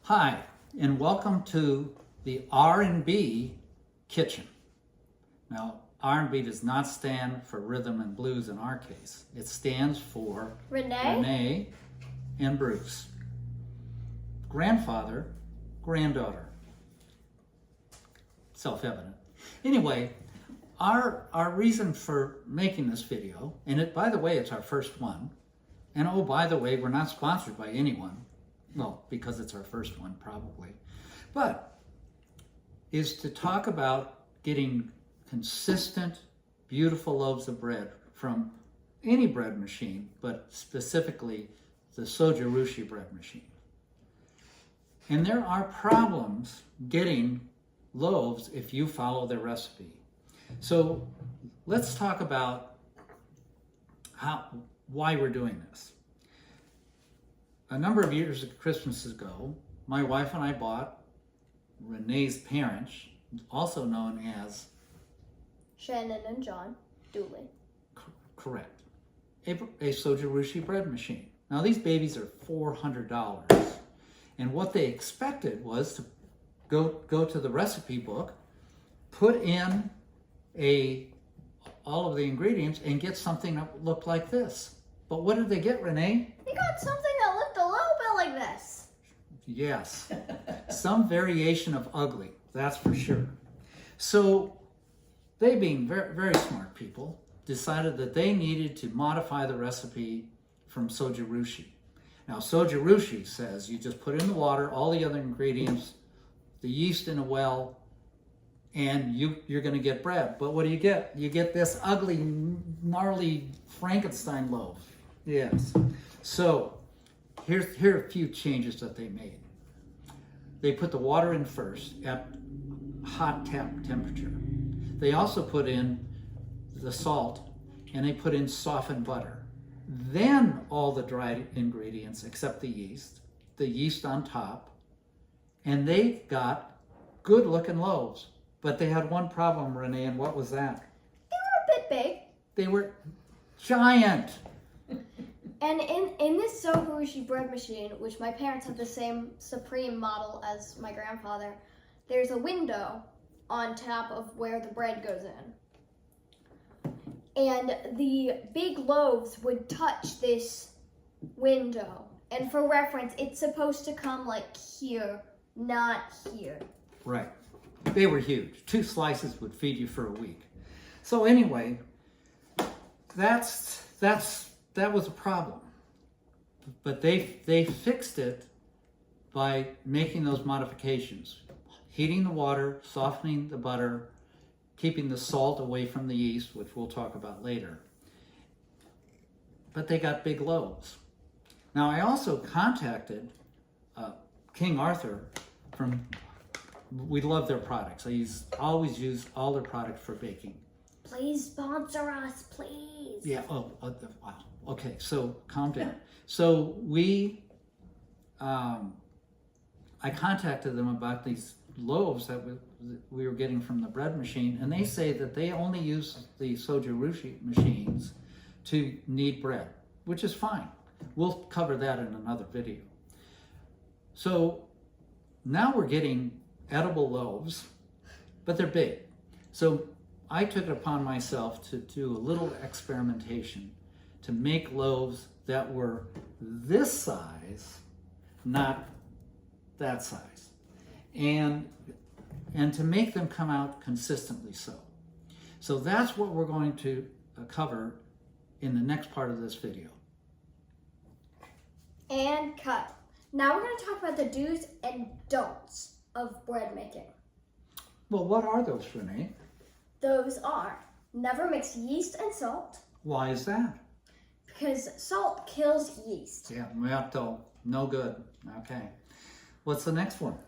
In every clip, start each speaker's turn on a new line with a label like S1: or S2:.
S1: Hi, and welcome to the R&B kitchen. Now, R&B does not stand for rhythm and blues in our case. It stands for Renee and Bruce. Grandfather, granddaughter. Self-evident. Anyway, our reason for making this video, and by the way, it's our first one. And oh, by the way, we're not sponsored by anyone. Well, because it's our first one, probably. But is to talk about getting consistent, beautiful loaves of bread from any bread machine, but specifically the Zojirushi bread machine. And there are problems getting loaves if you follow the recipe. So let's talk about why we're doing this. A number of years of Christmases ago, my wife and I bought Renee's parents, also known as
S2: Shannon and John Dooley.
S1: Correct. A Zojirushi bread machine. Now these babies are $400, and what they expected was to go to the recipe book, put in all of the ingredients, and get something that looked like this. But what did they get, Renee?
S2: They got something that looked a little bit like this.
S1: Yes, some variation of ugly, that's for sure. So they, being very, very smart people, decided that they needed to modify the recipe from Zojirushi. Now, Zojirushi says you just put in the water, all the other ingredients, the yeast in a well, and you're going to get bread. But what do? You get this ugly, gnarly Frankenstein loaf. Yes. So here are a few changes that they made. They put the water in first at hot temperature. They also put in the salt, and they put in softened butter. Then all the dried ingredients except the yeast on top, and they got good looking loaves. But they had one problem, Renee, and what was that?
S2: They were a bit big.
S1: They were giant.
S2: And in this Zojirushi bread machine, which my parents have the same Supreme model as my grandfather, there's a window on top of where the bread goes in. And the big loaves would touch this window. And for reference, it's supposed to come like here, not here.
S1: Right. They were huge. 2 slices would feed you for a week. So anyway, that was a problem. But they fixed it by making those modifications. Heating the water, softening the butter, keeping the salt away from the yeast, which we'll talk about later. But they got big loaves. Now I also contacted King Arthur we love their products. I always use all their products for baking.
S2: Please sponsor us, please.
S1: Yeah, wow. Okay, so calm down. So I contacted them about these loaves that we were getting from the bread machine, and they say that they only use the Zojirushi machines to knead bread, which is fine. We'll cover that in another video. So now we're getting edible loaves, but they're big. So I took it upon myself to do a little experimentation to make loaves that were this size, not that size, and to make them come out consistently so. So that's what we're going to cover in the next part of this video.
S2: And cut. Now we're going to talk about the do's and don'ts of bread making.
S1: Well, what are those, Renee?
S2: Those are never mix yeast and salt.
S1: Why is that?
S2: Because salt kills yeast.
S1: Yeah, no good. Okay. What's the next one?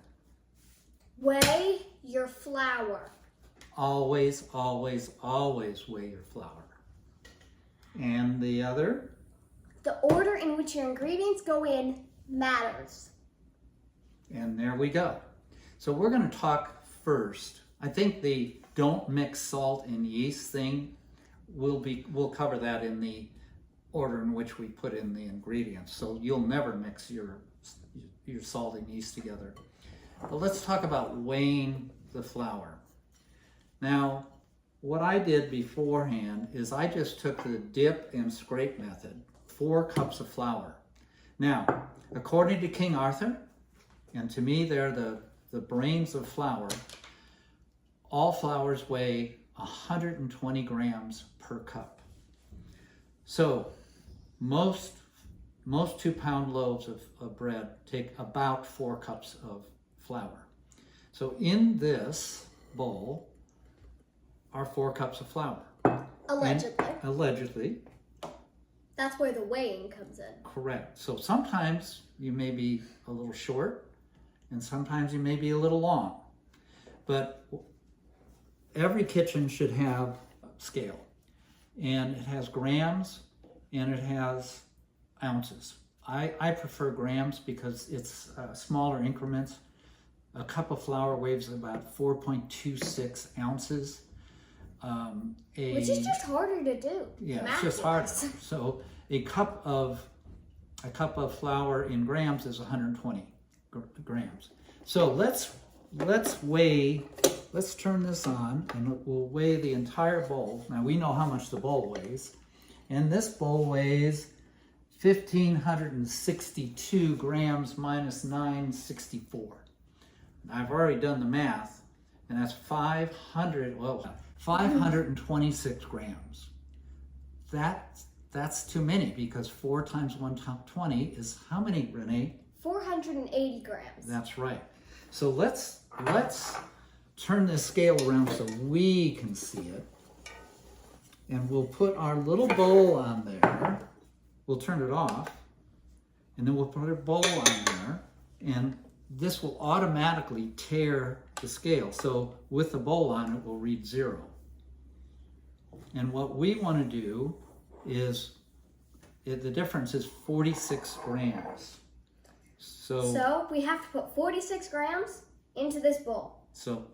S2: Weigh your flour.
S1: Always, always, always weigh your flour. And the other?
S2: The order in which your ingredients go in matters.
S1: And there we go. So we're going to talk first. I think the don't mix salt and yeast thing, we'll cover that in the order in which we put in the ingredients. So you'll never mix your your salt and yeast together. But let's talk about weighing the flour. Now, what I did beforehand is I just took the dip and scrape method, 4 cups of flour. Now, according to King Arthur, and to me they're the brains of flour, all flours weigh 120 grams per cup. So most 2-pound loaves of bread take about 4 cups of flour. So in this bowl are 4 cups of flour.
S2: Allegedly.
S1: Allegedly.
S2: That's where the weighing comes in.
S1: Correct. So sometimes you may be a little short and sometimes you may be a little long. But every kitchen should have a scale. And it has grams and it has ounces. I prefer grams because it's smaller increments. A cup of flour weighs about 4.26 ounces.
S2: Which is just harder to do.
S1: Yeah, it's just harder. So a cup of flour in grams is 120 grams. So let's turn this on and we'll weigh the entire bowl. Now we know how much the bowl weighs. And this bowl weighs 1,562 grams minus 964. I've already done the math, and that's 526 grams. That's too many because 4 times 120 is how many, Renee?
S2: 480 grams.
S1: That's right. So let's turn this scale around so we can see it. And we'll put our little bowl on there. We'll turn it off. And then we'll put our bowl on there. And this will automatically tear the scale. So with the bowl on, it will read 0. And what we want to do is, the difference is 46 grams.
S2: So we have to put 46 grams into this bowl.
S1: So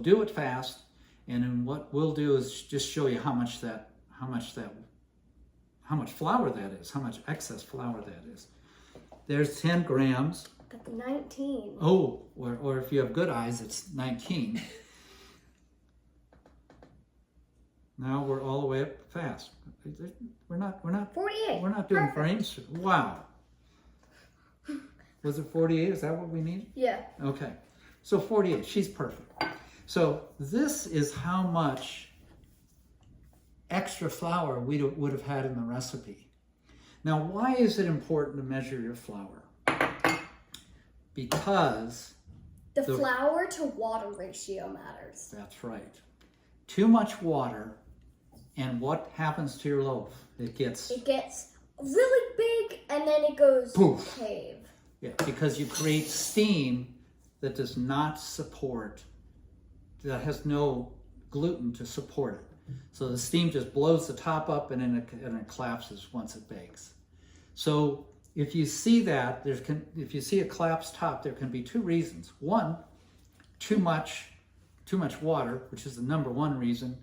S1: do it fast, and then what we'll do is just show you how much flour that is, how much excess flour that is. There's 10 grams.
S2: But 19.
S1: Oh, or if you have good eyes, it's 19. Now we're all the way up fast. We're not
S2: 48.
S1: We're not doing
S2: Perfect.
S1: frames. Wow. Was it 48? Is that what we need?
S2: Yeah.
S1: Okay. So 48. She's perfect. So this is how much extra flour we would have had in the recipe. Now, why is it important to measure your flour? Because
S2: the flour to water ratio matters.
S1: That's right. Too much water, and what happens to your loaf? It gets
S2: really big, and then it goes
S1: poof.
S2: cave.
S1: Yeah, because you create steam that does not support, that has no gluten to support it. So the steam just blows the top up and then it collapses once it bakes. So if you see that, if you see a collapsed top, there can be 2 reasons. One, too much water, which is the number 1 reason,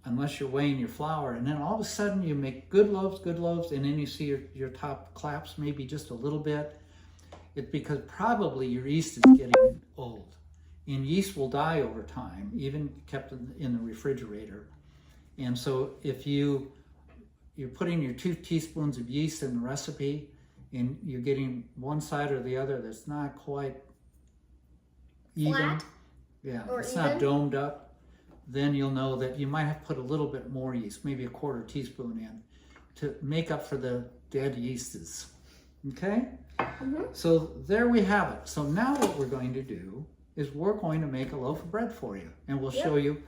S1: unless you're weighing your flour. And then all of a sudden you make good loaves, and then you see your top collapse maybe just a little bit. It's because probably your yeast is getting old. And yeast will die over time, even kept in the refrigerator. And so if you're putting your 2 teaspoons of yeast in the recipe and you're getting one side or the other that's not quite even,
S2: flat,
S1: yeah,
S2: or
S1: it's
S2: even,
S1: not domed up, then you'll know that you might have to put a little bit more yeast, maybe a 1/4 teaspoon in, to make up for the dead yeastes. Okay?
S2: Mm-hmm.
S1: So there we have it. So now what we're going to do is we're going to make a loaf of bread for you, and we'll show you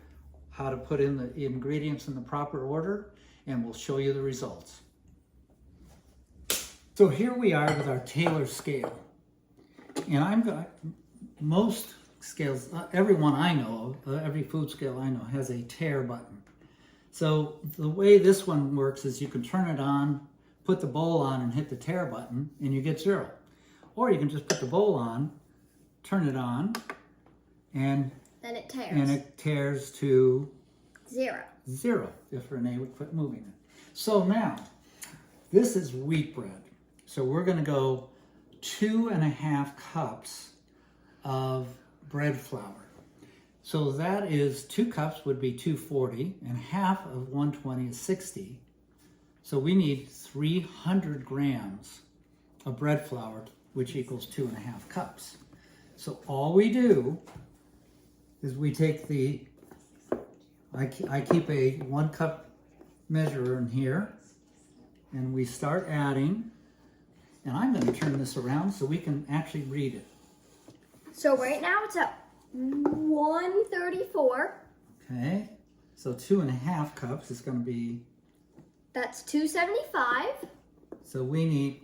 S1: how to put in the ingredients in the proper order, and we'll show you the results. So here we are with our Taylor scale. And most scales, everyone I know, every food scale I know has a tare button. So the way this one works is you can turn it on, put the bowl on and hit the tare button and you get 0. Or you can just put the bowl on, turn it on, and
S2: then it tears.
S1: And it tears to
S2: 0.
S1: 0 if Renee would quit moving it. So now, this is wheat bread. So we're going to go 2.5 cups of bread flour. So that is 2 cups would be 240, and half of 120 is 60. So we need 300 grams of bread flour, which equals 2.5 cups. So all we do is we take I keep a 1 cup measurer in here, and we start adding, and I'm going to turn this around so we can actually read it.
S2: So right now it's at 134.
S1: Okay, so 2.5 cups is going to be,
S2: That's 275.
S1: so we need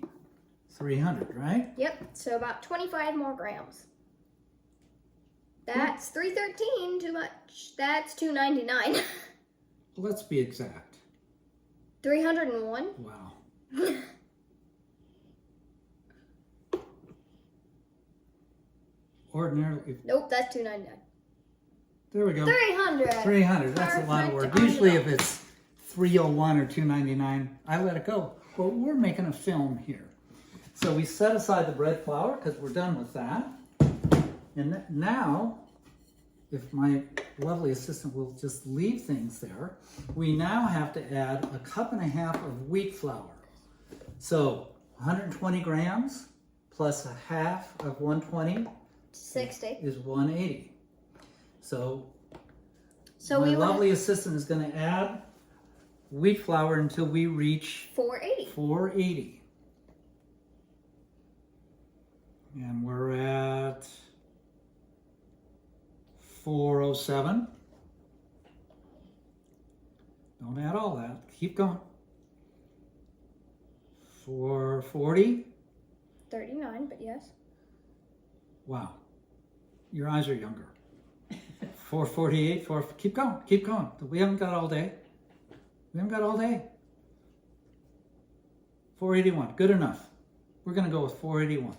S1: 300, right?
S2: Yep, so about 25 more grams. That's 313, too much. That's 299.
S1: Let's be exact.
S2: 301.
S1: Wow. Ordinarily,
S2: Nope, that's 299.
S1: there we go.
S2: 300.
S1: 300, that's a lot of
S2: Perfect
S1: work. Usually if
S2: on the
S1: it's 301 or 299, I let it go. But we're making a film here. So we set aside the bread flour because we're done with that. And now, if my lovely assistant will just leave things there, we now have to add 1.5 cups of wheat flour. So 120 grams plus a half of 120
S2: 60.
S1: is 180. So
S2: So
S1: my
S2: we want
S1: lovely assistant is going to add wheat flour until we reach
S2: 480.
S1: 480. And we're at 407. Don't add all that. Keep going. 440.
S2: 39, but yes.
S1: Wow. Your eyes are younger. 448. Keep going. Keep going. We haven't got all day. We haven't got all day. 481. Good enough. We're going to go with 481.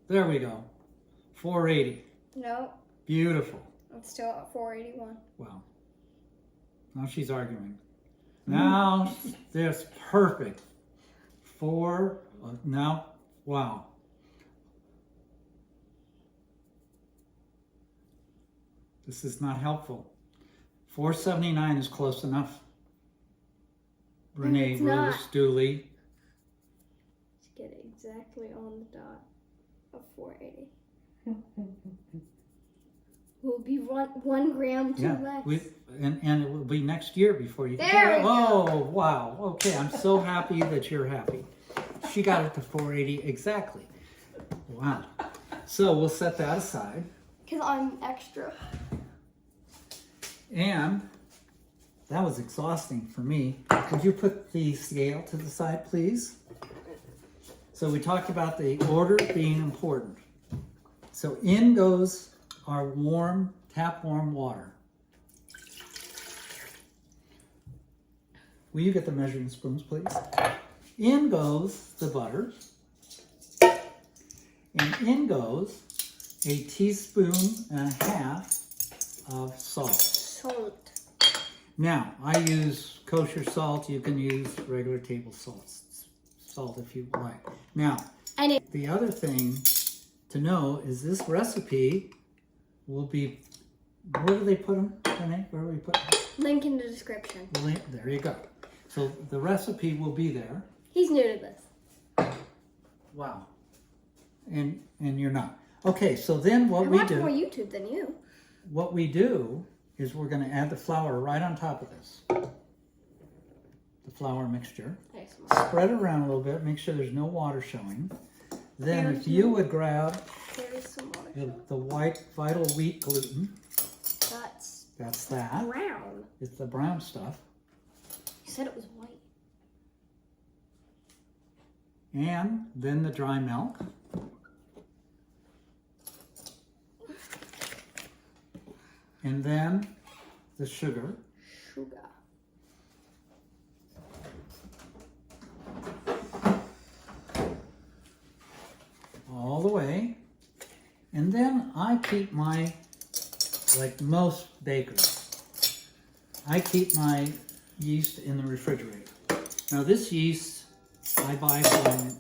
S1: There we go. 480.
S2: No,
S1: Beautiful.
S2: it's still at 481.
S1: Wow. Now she's arguing. Now, that's perfect. Now, wow. This is not helpful. 479 is close enough. Renee,
S2: It's not.
S1: Rose, Dooley.
S2: Let's get it exactly on the dot of 480. Will be 1 gram too less.
S1: And it will be next year before you
S2: There
S1: get it.
S2: we go.
S1: Oh, wow. Okay, I'm so happy that you're happy. She got it to 480 exactly. Wow. So we'll set that aside.
S2: Because I'm extra.
S1: And that was exhausting for me. Could you put the scale to the side, please? So we talked about the order being important. So in goes our warm, tap warm water. Will you get the measuring spoons, please? In goes the butter. And in goes a teaspoon and a half of salt.
S2: Salt.
S1: Now, I use kosher salt. You can use regular table salt if you like. Now,
S2: And
S1: the other thing to know is this recipe will be, where do they put them, Renee? Where do we put them?
S2: link in the description.
S1: There you go. So the recipe will be there.
S2: He's new to this.
S1: Wow. And you're not. Okay, so then
S2: I
S1: what we
S2: watch more
S1: do,
S2: YouTube than you.
S1: what we do is we're going to add the flour right on top of this. The flour mixture.
S2: Nice.
S1: Spread it around a little bit, make sure there's no water showing. Then
S2: There's
S1: if you would grab
S2: There is some water.
S1: the white vital wheat gluten,
S2: That's
S1: that.
S2: brown.
S1: It's the brown stuff.
S2: You said it was white.
S1: And then the dry milk. And then the sugar.
S2: Sugar.
S1: All the way. And then I keep my, like most bakers, I keep my yeast in the refrigerator. Now this yeast I buy from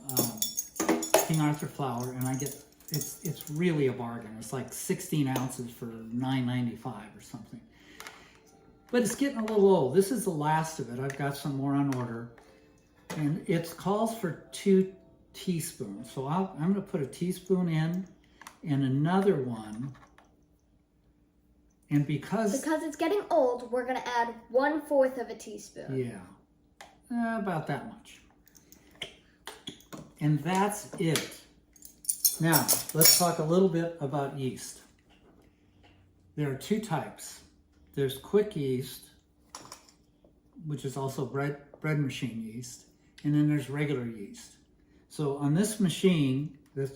S1: King Arthur flour, and I get, it's really a bargain. It's like 16 ounces for $9.95 or something. But it's getting a little old. This is the last of it. I've got some more on order. And it calls for 2 teaspoons. So I'm going to put a teaspoon in and another one. And because
S2: it's getting old, we're going to add 1/4 of a teaspoon.
S1: Yeah, about that much. And that's it. Now, let's talk a little bit about yeast. There are 2 types. There's quick yeast, which is also bread machine yeast, and then there's regular yeast. So on this machine, this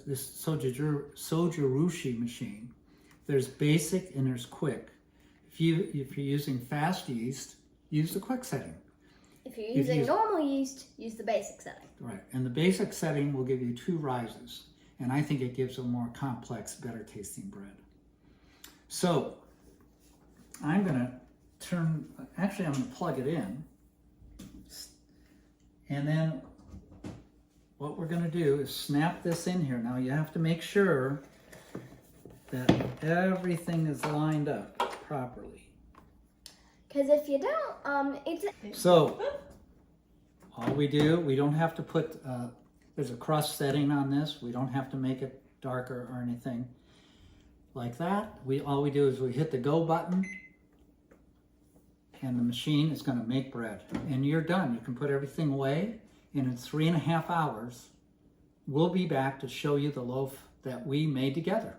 S1: Zojirushi machine, there's basic and there's quick. If you're using fast yeast, use the quick setting.
S2: If you're using normal yeast, use the basic setting.
S1: Right, and the basic setting will give you 2 rises, and I think it gives a more complex, better tasting bread. So I'm going to I'm going to plug it in, and then what we're going to do is snap this in here. Now you have to make sure that everything is lined up properly.
S2: Because if you don't,
S1: So all we don't have to put, there's a crust setting on this. We don't have to make it darker or anything like that. All we do is we hit the go button, and the machine is going to make bread. And you're done. You can put everything away, and in 3.5 hours, we'll be back to show you the loaf that we made together.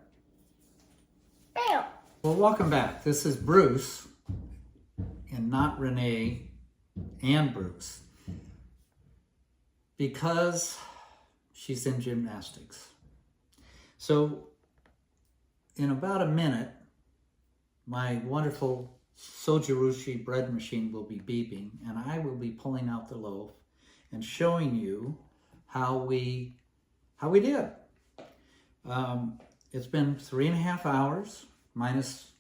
S2: bam!
S1: Well, welcome back. This is Bruce, and not Renee and Bruce, because she's in gymnastics. So in about a minute, my wonderful Zojirushi bread machine will be beeping, and I will be pulling out the loaf and showing you how we did. It's been 3.5 hours minus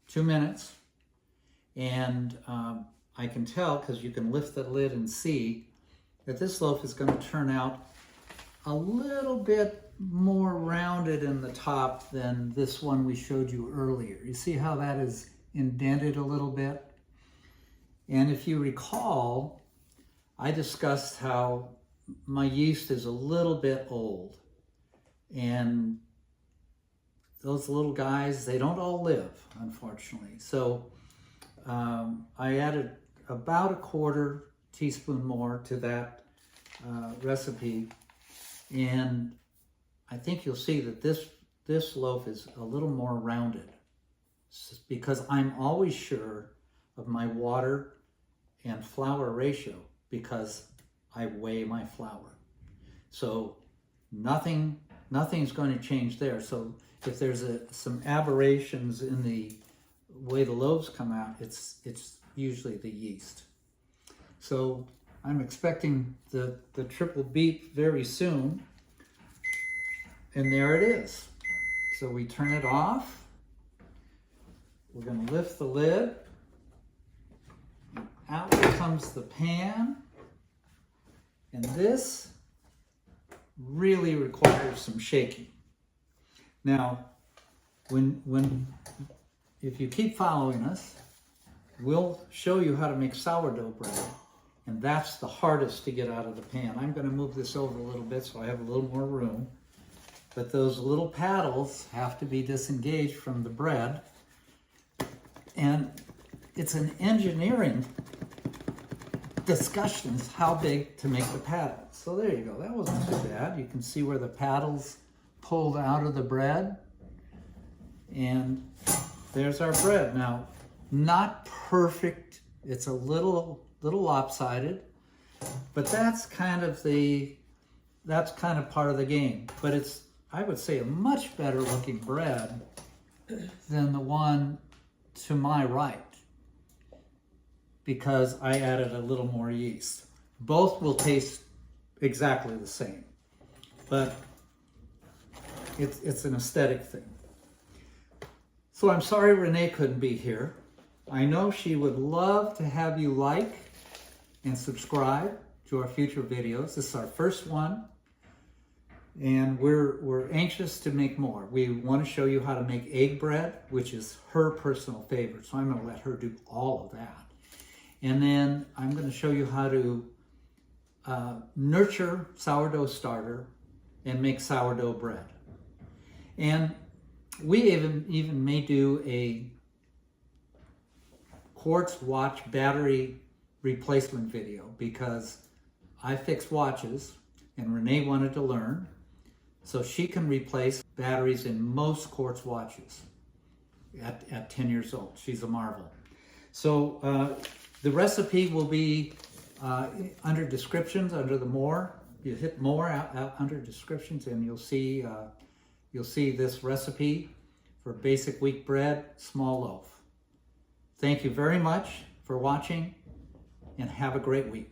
S1: 2 minutes, and I can tell, because you can lift the lid and see, that this loaf is going to turn out a little bit more rounded in the top than this one we showed you earlier. You see how that is indented a little bit? And if you recall, I discussed how my yeast is a little bit old, and those little guys, they don't all live, unfortunately. So I added about 1/4 teaspoon more to that recipe, and I think you'll see that this loaf is a little more rounded, because I'm always sure of my water and flour ratio, because I weigh my flour. So nothing's going to change there. So if there's some aberrations in the way the loaves come out, it's usually the yeast. So I'm expecting the triple beep very soon. And there it is. So we turn it off. We're going to lift the lid. Out comes the pan. And this really requires some shaking. Now, if you keep following us, we'll show you how to make sourdough bread. And that's the hardest to get out of the pan. I'm going to move this over a little bit so I have a little more room. But those little paddles have to be disengaged from the bread. And it's an engineering discussion how big to make the paddles. So there you go. That wasn't too bad. You can see where the paddles pulled out of the bread. And there's our bread. Now, not perfect. It's a little lopsided, but that's kind of part of the game. But it's, I would say, a much better looking bread than the one to my right, because I added a little more yeast. Both will taste exactly the same, but it's an aesthetic thing. So I'm sorry Renee couldn't be here. I know she would love to have you like and subscribe to our future videos. This is our first one. And we're anxious to make more. We want to show you how to make egg bread, which is her personal favorite. So I'm going to let her do all of that. And then I'm going to show you how to nurture sourdough starter and make sourdough bread. And we even may do a quartz watch battery replacement video, because I fix watches and Renee wanted to learn, so she can replace batteries in most quartz watches at 10 years old. She's a marvel. So the recipe will be under descriptions, under the more. You hit more out under descriptions and you'll see this recipe for basic wheat bread, small loaf. Thank you very much for watching, and have a great week.